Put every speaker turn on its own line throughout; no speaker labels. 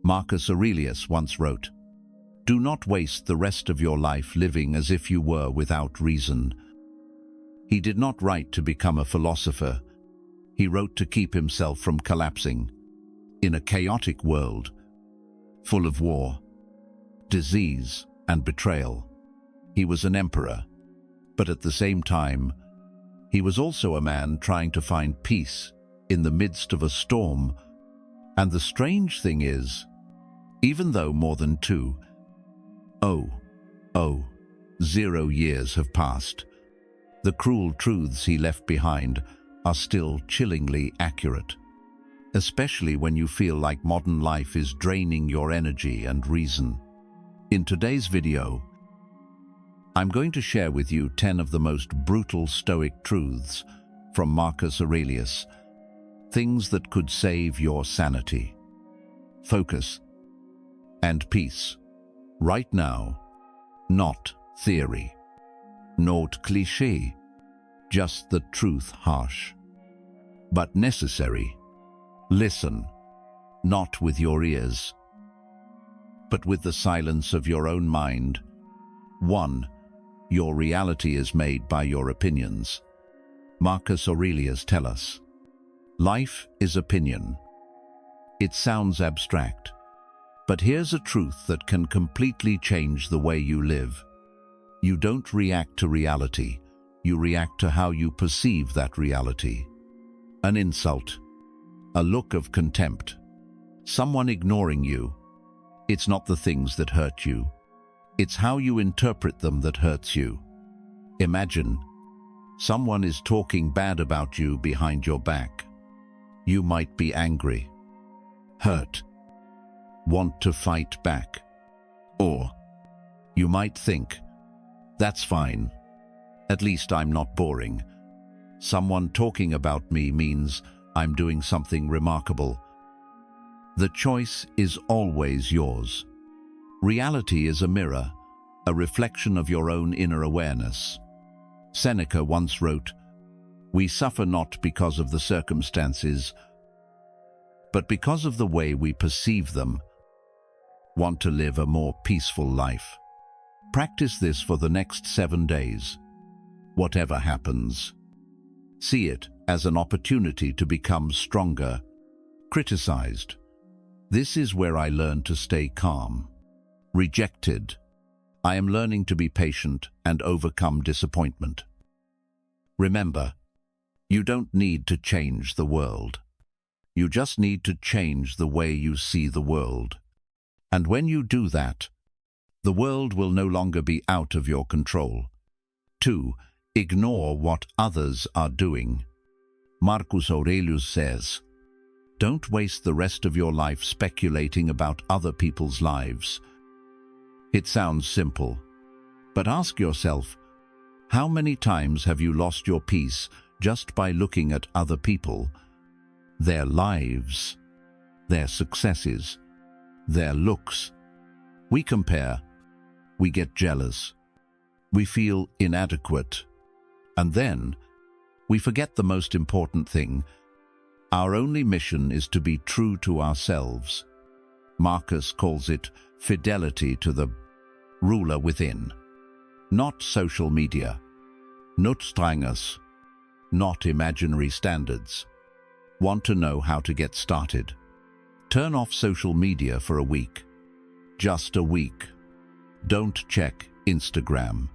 Marcus Aurelius once wrote, "Do not waste the rest of your life living as if you were without reason." He did not write to become a philosopher. He wrote to keep himself from collapsing. In a chaotic world, full of war, disease, and betrayal, he was an emperor. But at the same time, he was also a man trying to find peace in the midst of a storm. And the strange thing is, even though more than 0 years have passed, the cruel truths he left behind are still chillingly accurate, especially when you feel like modern life is draining your energy and reason. In today's video, I'm going to share with you 10 of the most brutal Stoic truths from Marcus Aurelius, things that could save your sanity, focus, and peace right now. Not theory, not cliché, just the truth, harsh but necessary. Listen, not with your ears, but with the silence of your own mind. 1. Your reality is made by your opinions. Marcus Aurelius tells us, life is opinion. It sounds abstract, but here's a truth that can completely change the way you live. You don't react to reality, you react to how you perceive that reality. An insult, a look of contempt, someone ignoring you. It's not the things that hurt you. It's how you interpret them that hurts you. Imagine someone is talking bad about you behind your back. You might be angry, hurt, want to fight back. Or you might think, that's fine. At least I'm not boring. Someone talking about me means I'm doing something remarkable. The choice is always yours. Reality is a mirror, a reflection of your own inner awareness. Seneca once wrote, "We suffer not because of the circumstances, but because of the way we perceive them." Want to live a more peaceful life? Practice this for the next 7 days. Whatever happens, see it as an opportunity to become stronger. Criticized. This is where I learn to stay calm. Rejected. I am learning to be patient and overcome disappointment. Remember, you don't need to change the world. You just need to change the way you see the world. And when you do that, the world will no longer be out of your control. 2. Ignore what others are doing. Marcus Aurelius says, "Don't waste the rest of your life speculating about other people's lives." It sounds simple, but ask yourself, how many times have you lost your peace just by looking at other people, their lives, their successes, their looks? We compare, we get jealous, we feel inadequate, and then we forget the most important thing. Our only mission is to be true to ourselves. Marcus calls it fidelity to the ruler within. Not social media, not strangers, not imaginary standards. Want to know how to get started? Turn off social media for a week. Just a week. Don't check Instagram.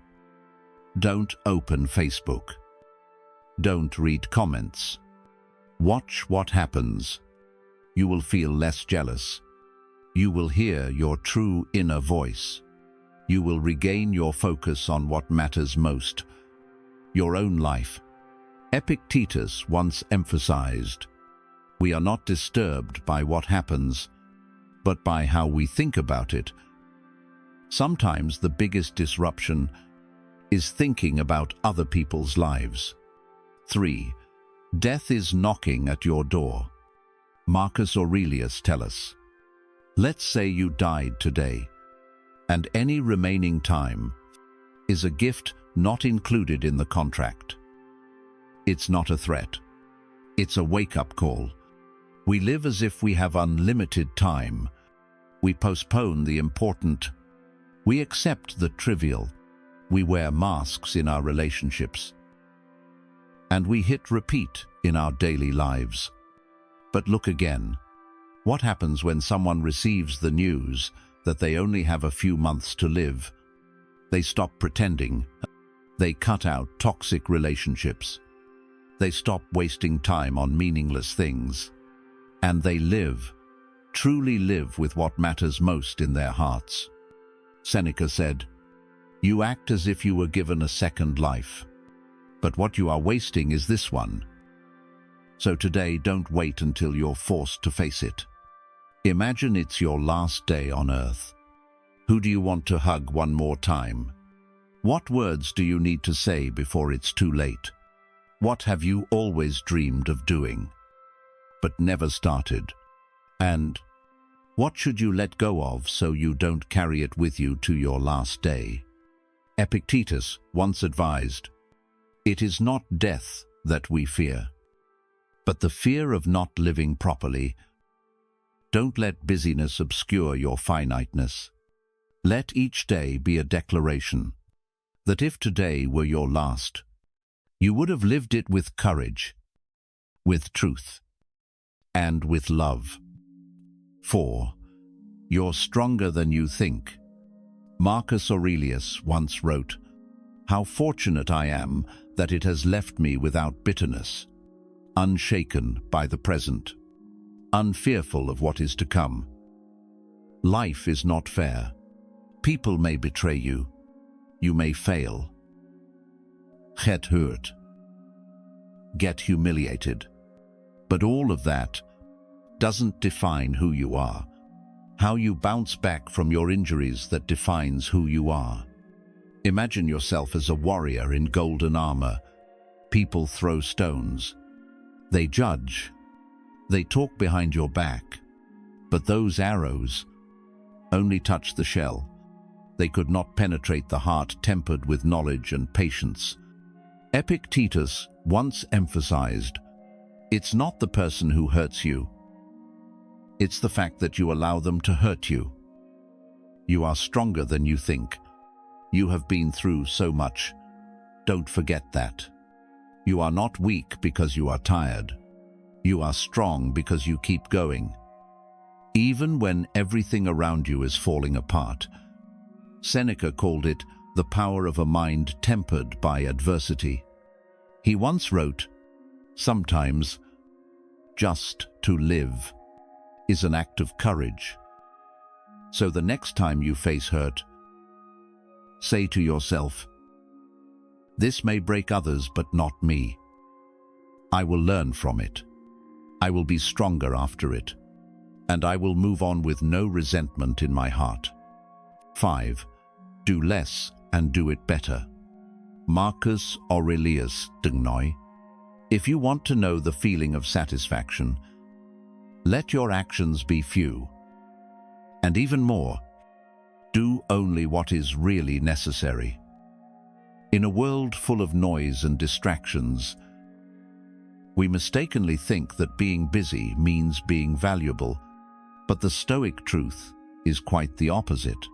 Don't open Facebook. Don't read comments. Watch what happens. You will feel less jealous. You will hear your true inner voice. You will regain your focus on what matters most, your own life. Epictetus once emphasized, "We are not disturbed by what happens, but by how we think about it." Sometimes the biggest disruption is thinking about other people's lives. 3. Death is knocking at your door. Marcus Aurelius tells us, let's say you died today, and any remaining time is a gift not included in the contract. It's not a threat. It's a wake-up call. We live as if we have unlimited time, We postpone the important. We accept the trivial. We wear masks in our relationships. And we hit repeat in our daily lives. But look again. What happens when someone receives the news that they only have a few months to live? They stop pretending. They cut out toxic relationships. They stop wasting time on meaningless things. And they live, truly live with what matters most in their hearts. Seneca said, "You act as if you were given a second life, but what you are wasting is this one." So today, don't wait until you're forced to face it. Imagine it's your last day on earth. Who do you want to hug one more time? What words do you need to say before it's too late? What have you always dreamed of doing, but never started? And what should you let go of so you don't carry it with you to your last day? Epictetus once advised, "It is not death that we fear, but the fear of not living properly." Don't let busyness obscure your finiteness. Let each day be a declaration that if today were your last, you would have lived it with courage, with truth, and with love. 4. You're stronger than you think. Marcus Aurelius once wrote, "How fortunate I am that it has left me without bitterness, unshaken by the present, unfearful of what is to come." Life is not fair. People may betray you. You may fail. Get hurt. Get humiliated. But all of that doesn't define who you are. How you bounce back from your injuries that defines who you are. Imagine yourself as a warrior in golden armor. People throw stones. They judge. They talk behind your back. But those arrows only touch the shell. They could not penetrate the heart tempered with knowledge and patience. Epictetus once emphasized, "It's not the person who hurts you. It's the fact that you allow them to hurt you." You are stronger than you think. You have been through so much. Don't forget that. You are not weak because you are tired. You are strong because you keep going. Even when everything around you is falling apart. Seneca called it the power of a mind tempered by adversity. He once wrote, "Sometimes just to live is an act of courage." So the next time you face hurt, say to yourself, "This may break others, but not me. I will learn from it. I will be stronger after it. And I will move on with no resentment in my heart." 5. Do less and do it better. Marcus Aurelius Stoic. If you want to know the feeling of satisfaction, let your actions be few. And even more, do only what is really necessary. In a world full of noise and distractions, we mistakenly think that being busy means being valuable, but the Stoic truth is quite the opposite.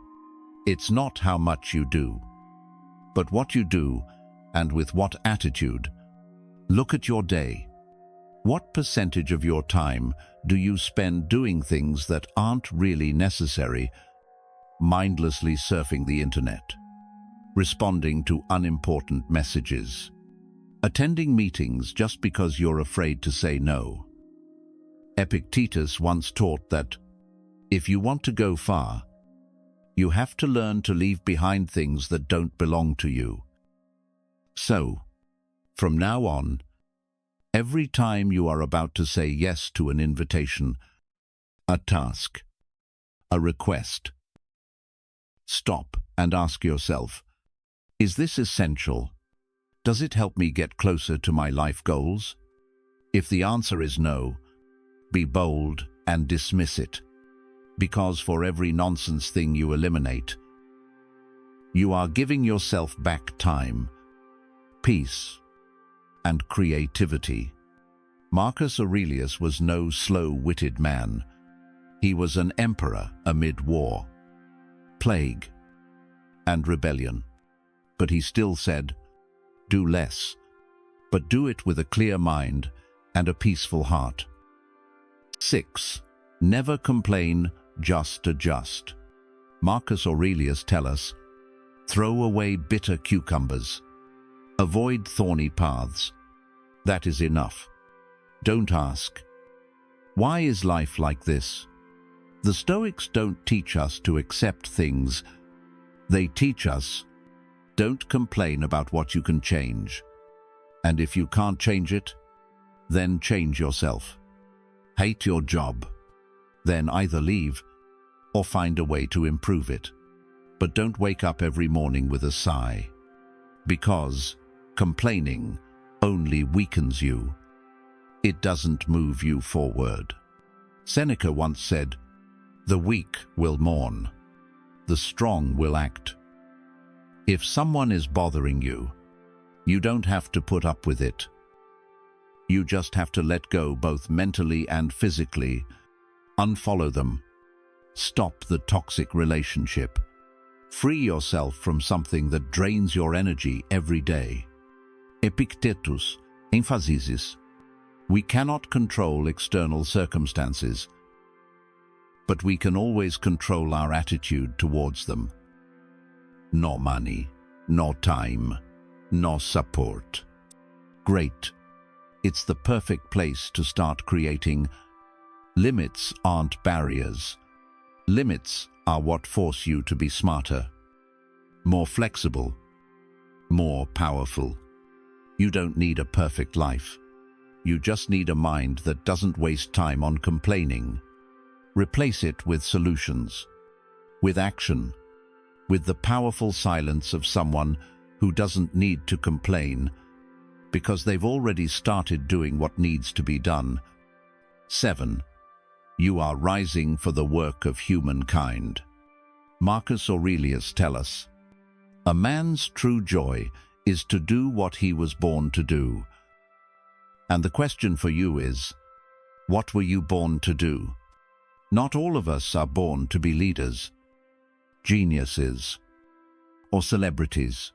It's not how much you do, but what you do and with what attitude. Look at your day. What percentage of your time do you spend doing things that aren't really necessary, mindlessly surfing the internet, responding to unimportant messages, attending meetings just because you're afraid to say no? Epictetus once taught that if you want to go far, you have to learn to leave behind things that don't belong to you. So, from now on, every time you are about to say yes to an invitation, a task, a request, stop and ask yourself, is this essential? Does it help me get closer to my life goals? If the answer is no, be bold and dismiss it. Because for every nonsense thing you eliminate, you are giving yourself back time, peace, and creativity. Marcus Aurelius was no slow-witted man. He was an emperor amid war, plague, and rebellion. But he still said, "Do less, but do it with a clear mind and a peaceful heart." 6. Never complain, just adjust. Marcus Aurelius tells us, "Throw away bitter cucumbers. Avoid thorny paths. That is enough. Don't ask, 'Why is life like this?' The Stoics don't teach us to accept things. They teach us, don't complain about what you can change. And if you can't change it, then change yourself. Hate your job, then either leave or find a way to improve it. But don't wake up every morning with a sigh, because complaining only weakens you. It doesn't move you forward." Seneca once said, "The weak will mourn, the strong will act." If someone is bothering you, you don't have to put up with it. You just have to let go, both mentally and physically. Unfollow them. Stop the toxic relationship. Free yourself from something that drains your energy every day. Epictetus, emphasis. We cannot control external circumstances, but we can always control our attitude towards them. No money, no time, no support. Great. It's the perfect place to start creating. Limits aren't barriers. Limits are what force you to be smarter, more flexible, more powerful. You don't need a perfect life. You just need a mind that doesn't waste time on complaining. Replace it with solutions, with action, with the powerful silence of someone who doesn't need to complain because they've already started doing what needs to be done. 7. You are rising for the work of humankind. Marcus Aurelius tells us, "A man's true joy is to do what he was born to do." And the question for you is, what were you born to do? Not all of us are born to be leaders, geniuses, or celebrities,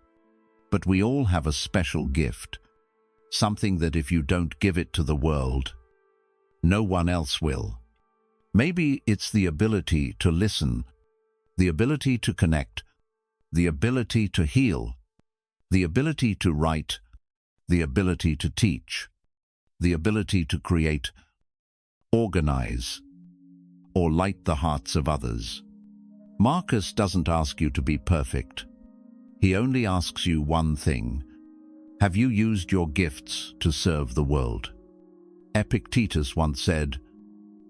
but we all have a special gift, something that if you don't give it to the world, no one else will. Maybe it's the ability to listen, the ability to connect, the ability to heal, the ability to write, the ability to teach, the ability to create, organize, or light the hearts of others. Marcus doesn't ask you to be perfect. He only asks you one thing. Have you used your gifts to serve the world? Epictetus once said,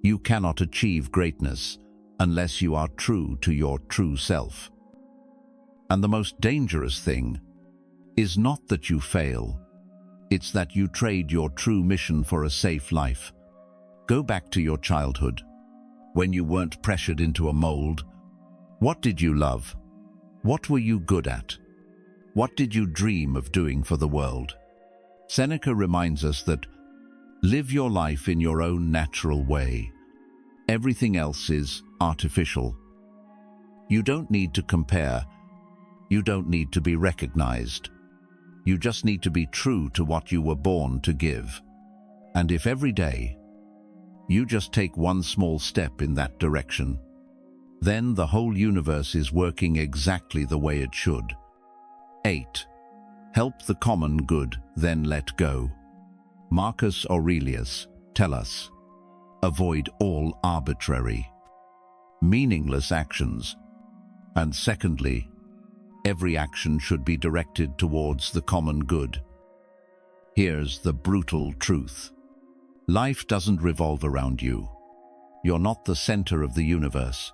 "You cannot achieve greatness unless you are true to your true self." And the most dangerous thing is not that you fail, it's that you trade your true mission for a safe life. Go back to your childhood, when you weren't pressured into a mold. What did you love? What were you good at? What did you dream of doing for the world? Seneca reminds us that live your life in your own natural way. Everything else is artificial. You don't need to compare. You don't need to be recognized. You just need to be true to what you were born to give. And if every day you just take one small step in that direction, then the whole universe is working exactly the way it should. 8. Help the common good, then let go. Marcus Aurelius tells us, avoid all arbitrary, meaningless actions. And secondly, every action should be directed towards the common good. Here's the brutal truth. Life doesn't revolve around you. You're not the center of the universe.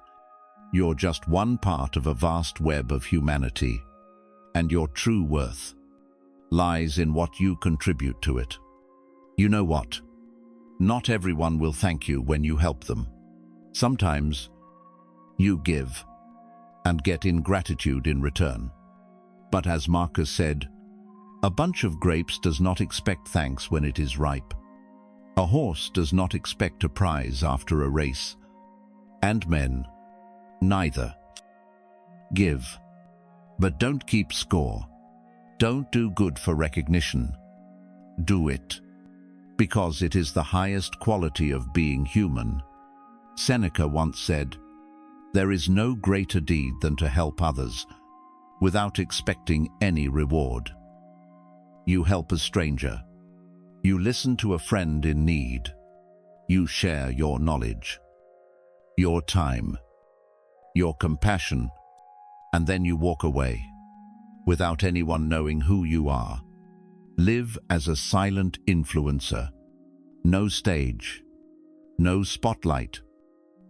You're just one part of a vast web of humanity, and your true worth lies in what you contribute to it. You know what? Not everyone will thank you when you help them. Sometimes you give and get ingratitude in return. But as Marcus said, a bunch of grapes does not expect thanks when it is ripe. A horse does not expect a prize after a race. and men, neither. Give, but don't keep score. Don't do good for recognition. Do it, because it is the highest quality of being human. Seneca once said, "There is no greater deed than to help others without expecting any reward." You help a stranger. You listen to a friend in need. You share your knowledge, your time, your compassion, and then you walk away without anyone knowing who you are. Live as a silent influencer. No stage, no spotlight,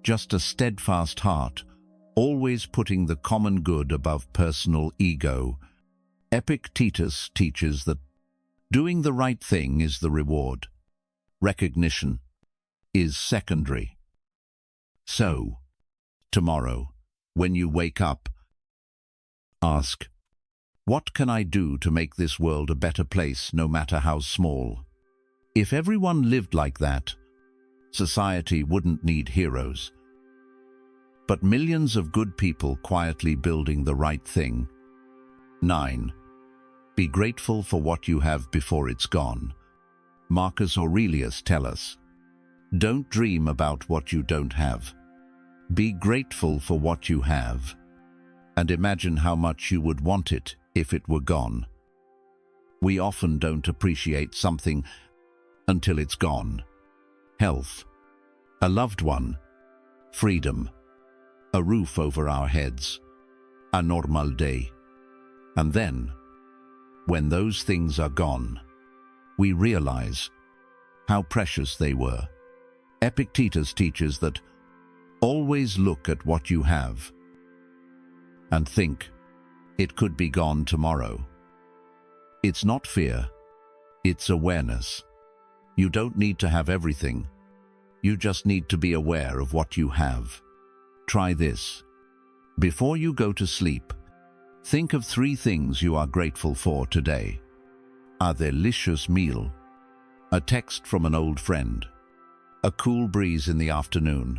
just a steadfast heart, always putting the common good above personal ego. Epictetus teaches that doing the right thing is the reward. Recognition is secondary. So, tomorrow, when you wake up, ask, what can I do to make this world a better place, no matter how small? If everyone lived like that, society wouldn't need heroes, but millions of good people quietly building the right thing. 9. Be grateful for what you have before it's gone. Marcus Aurelius tells us, don't dream about what you don't have. Be grateful for what you have, and imagine how much you would want it if it were gone. We often don't appreciate something until it's gone. Health, a loved one, freedom, a roof over our heads, a normal day. And then, when those things are gone, we realize how precious they were. Epictetus teaches that always look at what you have and think it could be gone tomorrow. It's not fear, it's awareness. You don't need to have everything. You just need to be aware of what you have. Try this. Before you go to sleep, think of 3 things you are grateful for today. A delicious meal, a text from an old friend, a cool breeze in the afternoon.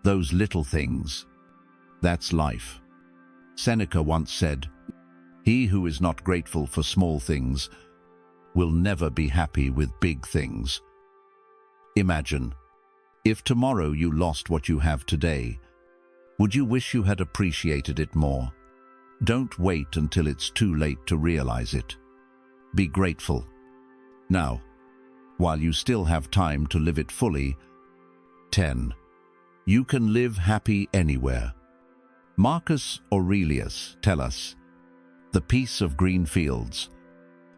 Those little things. That's life. Seneca once said, "He who is not grateful for small things will never be happy with big things." Imagine, if tomorrow you lost what you have today, would you wish you had appreciated it more? Don't wait until it's too late to realize it. Be grateful now, while you still have time to live it fully. 10. You can live happy anywhere. Marcus Aurelius tells us, the peace of green fields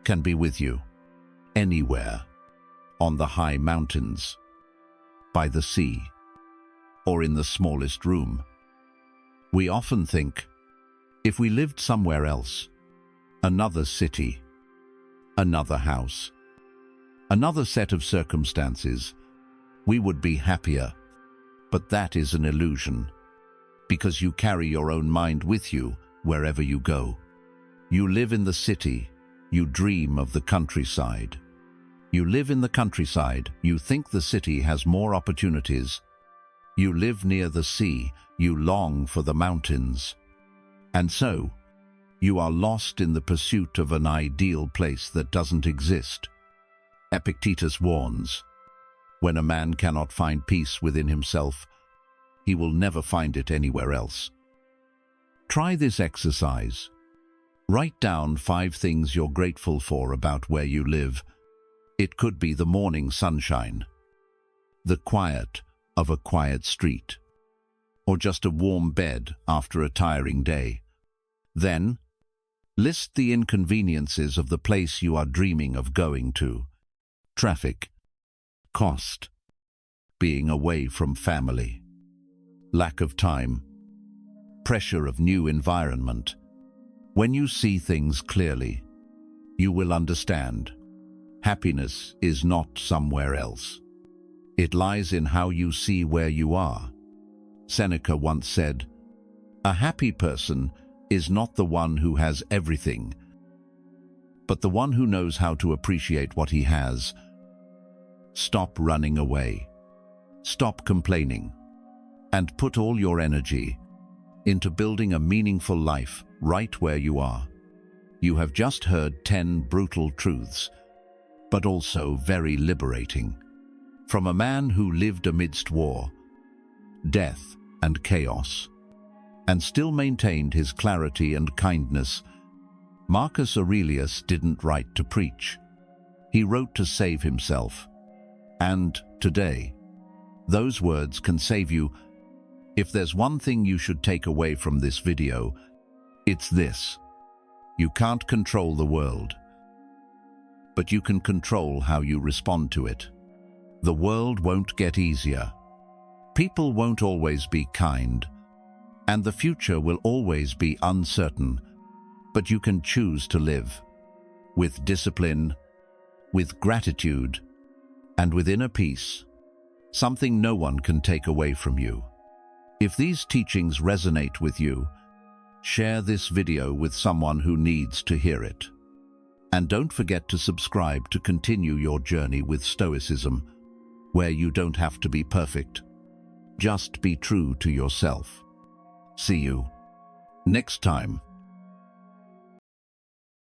can be with you anywhere, on the high mountains, by the sea, or in the smallest room. We often think, if we lived somewhere else, another city, another house, another set of circumstances, we would be happier. But that is an illusion, because you carry your own mind with you wherever you go. You live in the city, you dream of the countryside. You live in the countryside, you think the city has more opportunities. You live near the sea, you long for the mountains. And so, you are lost in the pursuit of an ideal place that doesn't exist. Epictetus warns, when a man cannot find peace within himself, he will never find it anywhere else. Try this exercise. Write down 5 things you're grateful for about where you live. It could be the morning sunshine, the quiet of a quiet street, or just a warm bed after a tiring day. Then, list the inconveniences of the place you are dreaming of going to. Traffic, cost, being away from family, lack of time, pressure of new environment. When you see things clearly, you will understand. Happiness is not somewhere else. It lies in how you see where you are. Seneca once said, "A happy person is not the one who has everything, but the one who knows how to appreciate what he has." Stop running away. Stop complaining. and put all your energy into building a meaningful life right where you are. You have just heard 10 brutal truths, but also very liberating. From a man who lived amidst war, death, and chaos, and still maintained his clarity and kindness, Marcus Aurelius didn't write to preach. He wrote to save himself. And today, those words can save you. If there's one thing you should take away from this video, it's this. You can't control the world, but you can control how you respond to it. The world won't get easier. People won't always be kind, and the future will always be uncertain, but you can choose to live with discipline, with gratitude, and with inner peace, something no one can take away from you. If these teachings resonate with you, share this video with someone who needs to hear it. And don't forget to subscribe to continue your journey with Stoicism, where you don't have to be perfect. Just be true to yourself. See you next time.